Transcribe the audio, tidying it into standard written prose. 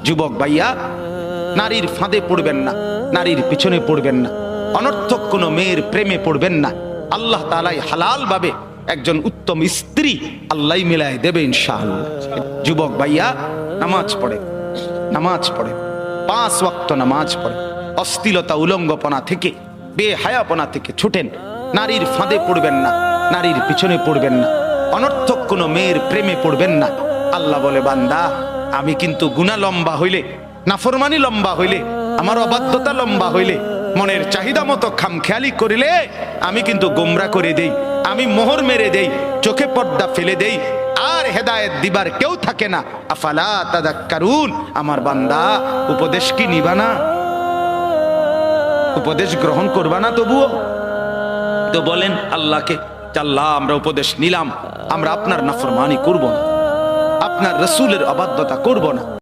যুবক ভাইয়া, নারীর ফাঁদে পড়বেন না, নারীর পিছনে পড়বেন না, অনর্থক কোনো মেয়ের প্রেমে পড়বেন না। আল্লাহ তাআলাই হালাল ভাবে একজন উত্তম স্ত্রী আল্লাহ মিলায় দেবে ইনশাআল্লাহ। যুবক ভাইয়া, নামাজ পড়ে, নামাজ পড়ে, 5 ওয়াক্ত নামাজ পড়ে, অশ্লীলতা উলঙ্গপনা থেকে, বেহায়াপনা থেকে ছুটেন। নারীর ফাঁদে পড়বেন না, নারীর পিছনে পড়বেন না, অনর্থক কোনো মেয়ের প্রেমে পড়বেন না। আল্লাহ বলে, বান্দা আমি কিন্তু গুনাহ লম্বা হইলে, নাফরমানি লম্বা হইলে, আমার অবাধ্যতা লম্বা হইলে, মনের চাহিদা মতো খামখেয়ালি করিলে আমি কিন্তু গোমরা করে দেই, আমি মোহর মেরে দেই, চোখে পর্দা ফেলে দেই, আর হেদায়েত দিবার কেউ থাকে না। আফালা তাযাক্কারুন, আমার বান্দা উপদেশ কি নিবা না? উপদেশ গ্রহণ করবা না? তবুও তো বলেন আল্লাহকে, আল্লাহ আমরা উপদেশ নিলাম, আমরা আপনার নাফরমানি করব না, আপনার রাসূলের অবাধ্যতা করব না।